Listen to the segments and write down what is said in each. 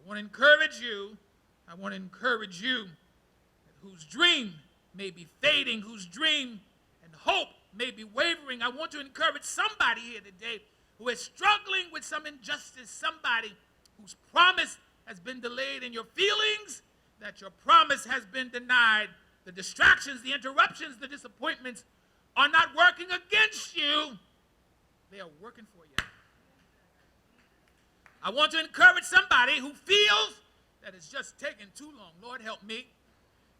I want to encourage you. I want to encourage you whose dream may be fading, whose dream and hope may be wavering. I want to encourage somebody here today who is struggling with some injustice, somebody whose promise has been delayed, and your feelings that your promise has been denied. The distractions, the interruptions, the disappointments are not working against you. They are working for you. I want to encourage somebody who feels that it's just taking too long. Lord, help me.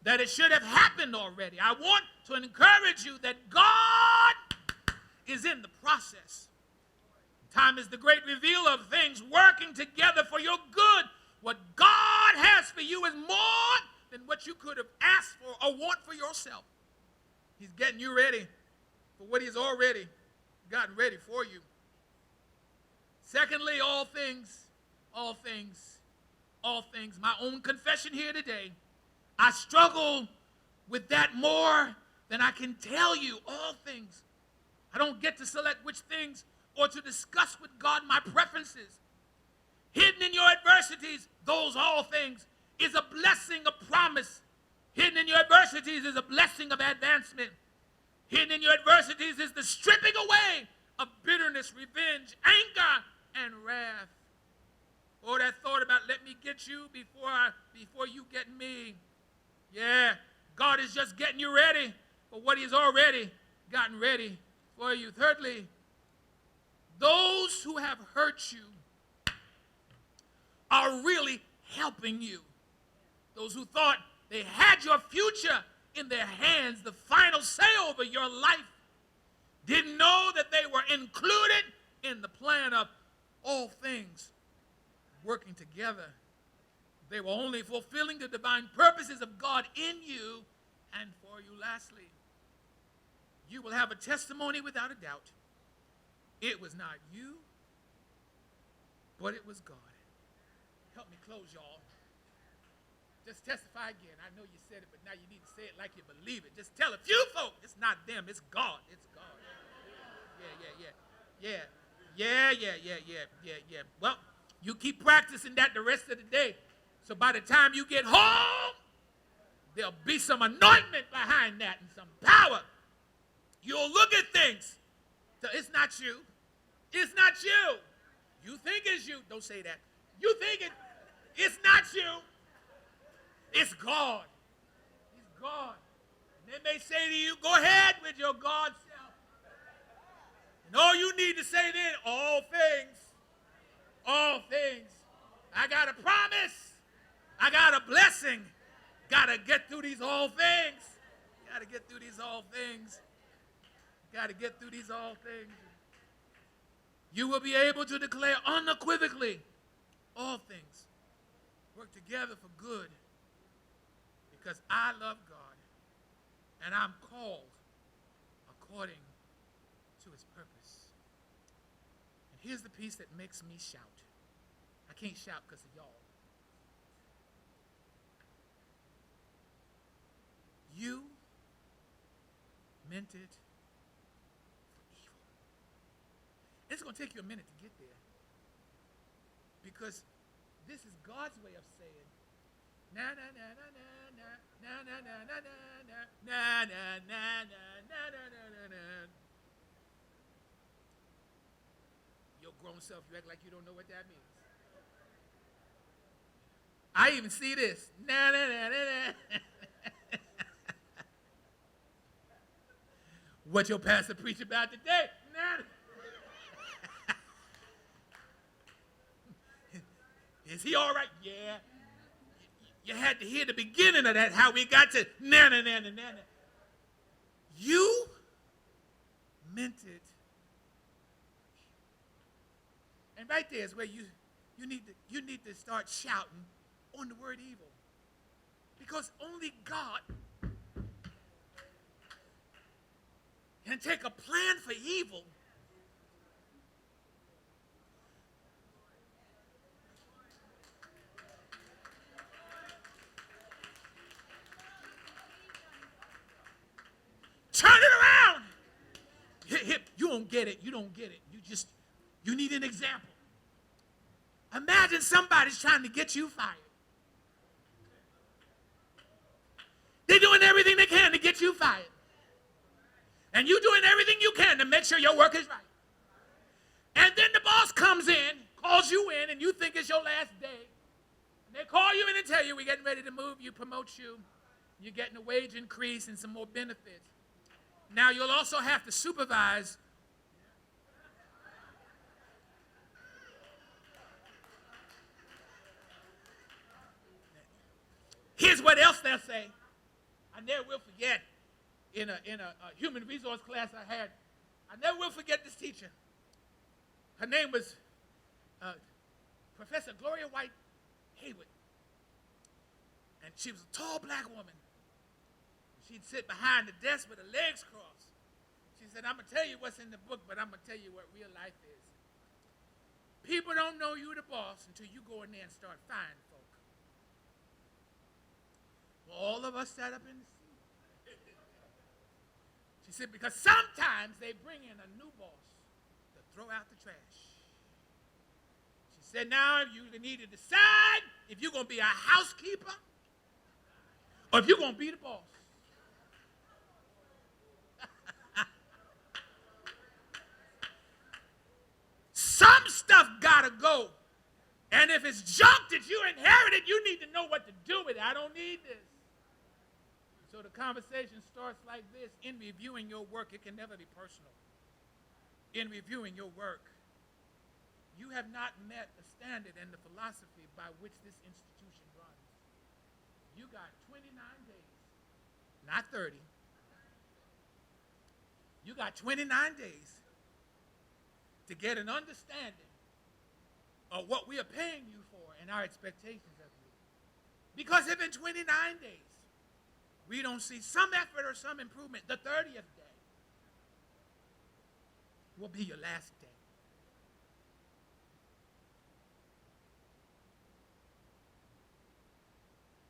That it should have happened already. I want to encourage you that God is in the process. Time is the great revealer of things working together for your good. What God has for you is more than what you could have asked for or want for yourself. He's getting you ready for what he's already gotten ready for you. Secondly, all things, my own confession here today, I struggle with that more than I can tell you. All things. I don't get to select which things or to discuss with God my preferences. Hidden in your adversities, those all things, is a blessing, a promise. Hidden in your adversities is a blessing of advancement. Hidden in your adversities is the stripping away of bitterness, revenge, anger, and wrath. Oh, that thought about let me get you before you get me. Yeah, God is just getting you ready for what he's already gotten ready for you. Thirdly, those who have hurt you are really helping you. Those who thought they had your future in their hands, the final say over your life, didn't know that they were included in the plan of all things working together. They were only fulfilling the divine purposes of God in you and for you. Lastly, you will have a testimony without a doubt. It was not you, but it was God. Help me close, y'all. Just testify again. I know you said it, but now you need to say it like you believe it. Just tell a few folk, it's not them, it's God. It's God. Yeah. Well, you keep practicing that the rest of the day. So by the time you get home, there'll be some anointment behind that and some power. You'll look at things. So it's not you. It's not you. You think it's you. Don't say that. You think it's not you. It's God. He's God. And they may say to you, go ahead with your God self. And all you need to say then, all things. I got a promise. I got a blessing. Got to get through these all things. Got to get through these all things. You will be able to declare unequivocally all things work together for good because I love God and I'm called according to his purpose. And here's the piece that makes me shout. I can't shout because of y'all. You meant it for evil. It's going to take you a minute to get there because this is God's way of saying, na na na na na na na na na na na na na na na. Your grown self, you act like you don't know what that means. I even see this. Na na na na na. What your pastor preached about today? Nah. Is he all right? Yeah. You had to hear the beginning of that, how we got to na na na na na. You meant it. And right there is where you need to start shouting on the word evil. Because only God can take a plan for evil turn it around. You don't get it. You need an example. Imagine somebody's trying to get you fired. They're doing everything they can to get you fired. And you're doing everything you can to make sure your work is right. And then the boss comes in, calls you in, and you think it's your last day. And they call you in and tell you, we're getting ready to move you, promote you. You're getting a wage increase and some more benefits. Now you'll also have to supervise. Here's what else they'll say. I never will forget, in a human resource class I had, I never will forget this teacher. Her name was Professor Gloria White Haywood. And she was a tall black woman. She'd sit behind the desk with her legs crossed. She said, I'm going to tell you what's in the book, but I'm going to tell you what real life is. People don't know you're the boss until you go in there and start firing folk. Well, all of us sat up in the seat. She said, because sometimes they bring in a new boss to throw out the trash. She said, now you need to decide if you're going to be a housekeeper or if you're going to be the boss. Some stuff gotta go. And if it's junk that you inherited, you need to know what to do with it. I don't need this. So the conversation starts like this. In reviewing your work, it can never be personal. In reviewing your work, you have not met the standard and the philosophy by which this institution runs. You got 29 days, not 30. You got 29 days to get an understanding of what we are paying you for and our expectations of you. Because if in 29 days we don't see some effort or some improvement, the 30th day will be your last day.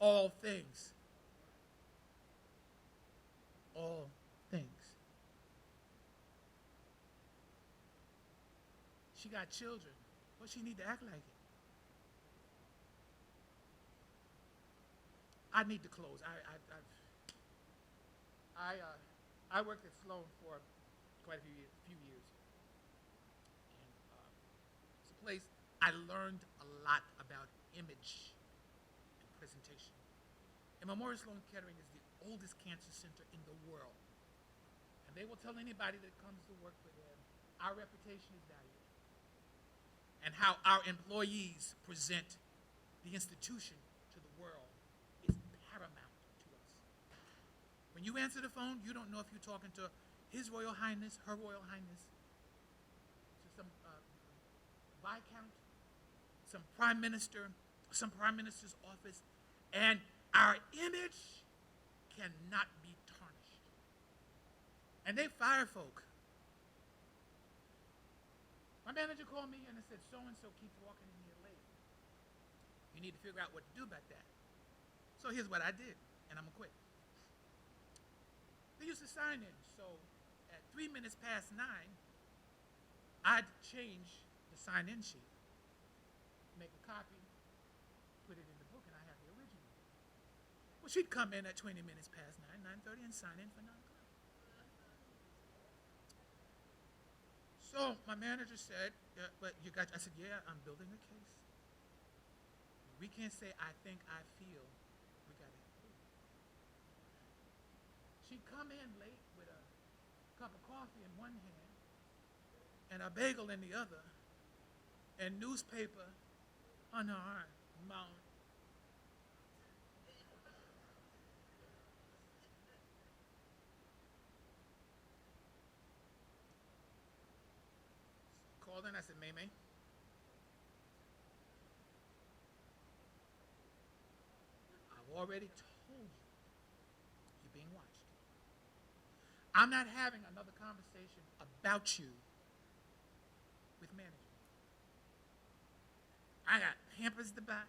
All things. All things. She got children. Well, she need to act like it. I need to close. I worked at Sloan for quite a few years. And it's a place I learned a lot about image and presentation. And Memorial Sloan Kettering is the oldest cancer center in the world. And they will tell anybody that comes to work for them, our reputation is valued. And how our employees present the institution to the world is paramount to us. When you answer the phone, you don't know if you're talking to His Royal Highness, Her Royal Highness, to some viscount, some prime minister, some prime minister's office, and our image cannot be tarnished. And they fire folk. My manager called me and said, so-and-so keeps walking in here late. You need to figure out what to do about that. So here's what I did, and I'm going to quit. They used to sign in, so at 3 minutes past 9, I'd change the sign-in sheet, make a copy, put it in the book, and I have the original. Well, she'd come in at 20 minutes past 9, 9:30, and sign in for 9 o'clock. So my manager said, but you got, I said, yeah, I'm building a case. We can't say, I think, I feel. We got to prove. She'd come in late with a cup of coffee in one hand and a bagel in the other and newspaper on her arm, mount. Called in, I said, May, I've already told you you're being watched. I'm not having another conversation about you with management. I got Pampers to buy.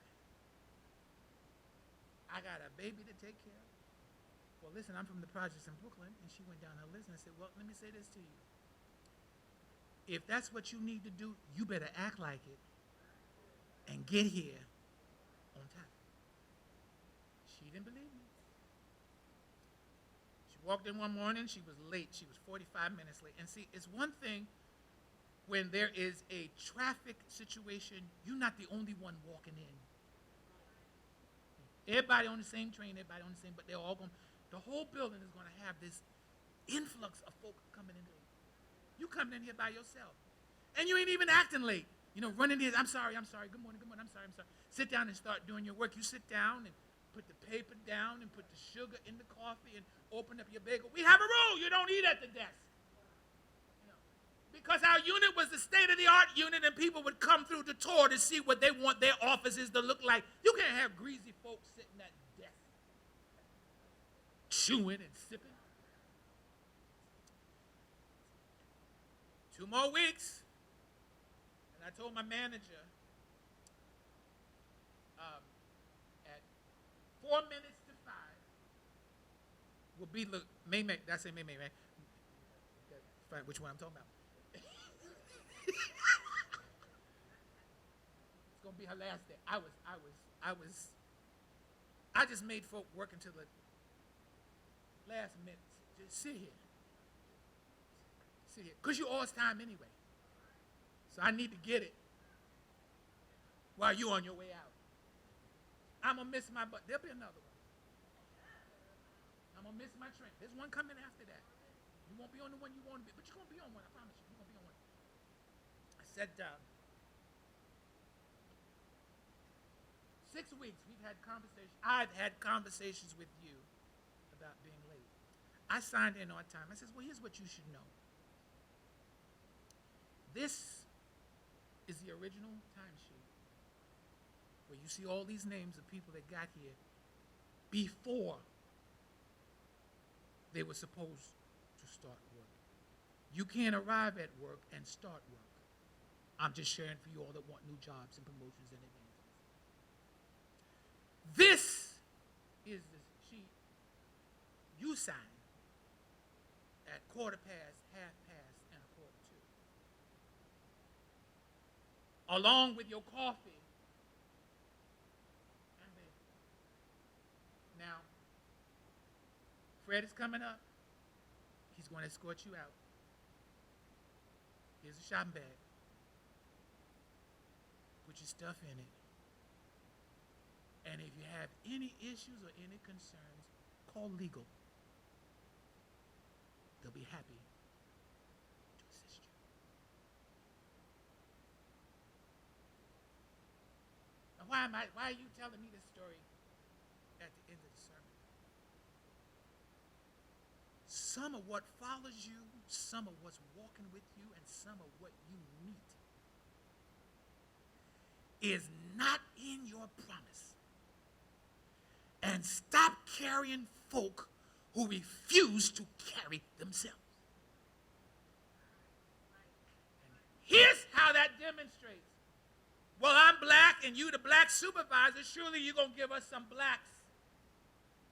I got a baby to take care of. Well, listen, I'm from the projects in Brooklyn, and she went down her list, and I said, well, let me say this to you. If that's what you need to do, you better act like it. and get here on time. She didn't believe me. She walked in one morning. She was late. She was 45 minutes late. And see, it's one thing when there is a traffic situation, you're not the only one walking in. Everybody on the same train, everybody on the same, but they're all going, the whole building is going to have this influx of folk coming in late. You coming in here by yourself. And you ain't even acting late. You know, running in, I'm sorry, good morning, I'm sorry. Sit down and start doing your work. You sit down and put the paper down and put the sugar in the coffee and open up your bagel. We have a rule, you don't eat at the desk. Because our unit was the state-of-the-art unit, and people would come through the tour to see what they want their offices to look like. You can't have greasy folks sitting at the desk, chewing and sipping. 2 more weeks, and I told my manager at 4 minutes to 5 will be May. Did I say May, right? Which one I'm talking about? It's gonna be her last day. I just made folk work until the last minute. Just sit here. Because you owe us time anyway. So I need to get it while you're on your way out. I'm gonna miss my butt. There'll be another one. I'm gonna miss my train. There's one coming after that. You won't be on the one you want to be, but you're going to be on one, I promise you. You're going to be on one. I said, 6 weeks, we've had conversations. I've had conversations with you about being late. I signed in on time. I said, well, here's what you should know. This is the original timesheet where you see all these names of people that got here before they were supposed to start work. You can't arrive at work and start work. I'm just sharing for you all that want new jobs and promotions and advancements. This is the sheet you signed at 1/4 past, 1/2 past, and 1/4 to. Along with your coffee and bagel. Now, Fred is coming up. He's going to escort you out. Here's a shopping bag. Put your stuff in it. And if you have any issues or any concerns, call legal. They'll be happy to assist you. Now, why are you telling me this story at the end of the sermon? Some of what follows you, some of what's walking with you, and some of what you meet is not in your promise. And stop carrying folk who refuse to carry themselves. And here's how that demonstrates. Well, I'm black and you the black supervisor. Surely you're going to give us some blacks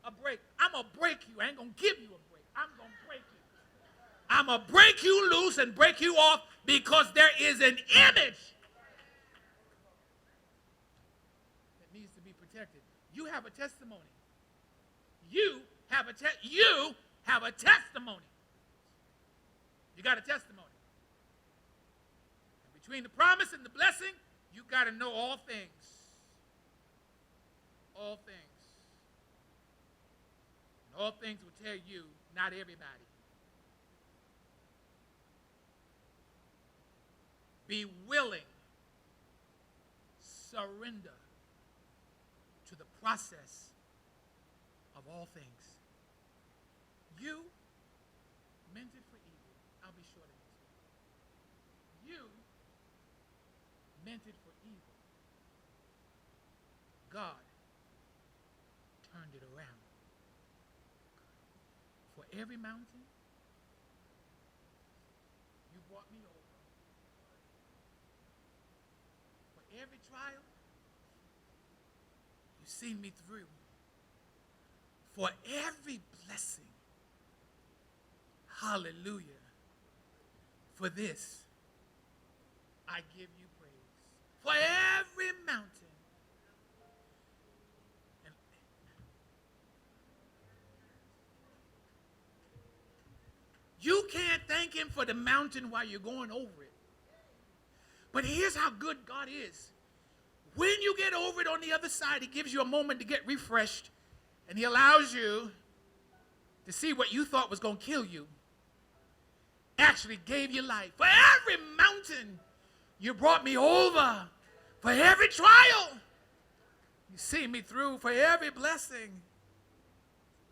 a break. I'm going to break you. I ain't going to give you a break. I'm going to break you. I'm going to break you loose and break you off because there is an image that needs to be protected. You have a testimony. You have a testimony. You got a testimony. And between the promise and the blessing, you got to know all things. All things. And all things will tell you, not everybody. Be willing. Surrender to the process of all things. You meant it for evil. I'll be short in this one. You meant it for evil. God turned it around. For every mountain you brought me over. For every trial you've seen me through. For every blessing, hallelujah, for this I give you praise. For every every mountain. You can't thank him for the mountain while you're going over it. But here's how good God is. When you get over it on the other side, he gives you a moment to get refreshed, and he allows you to see what you thought was going to kill you actually gave you life. For every mountain you brought me over, for every trial you see me through, for every blessing.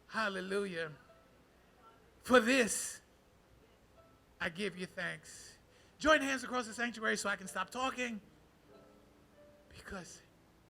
Hallelujah. For this I give you thanks. Join hands across the sanctuary so I can stop talking, because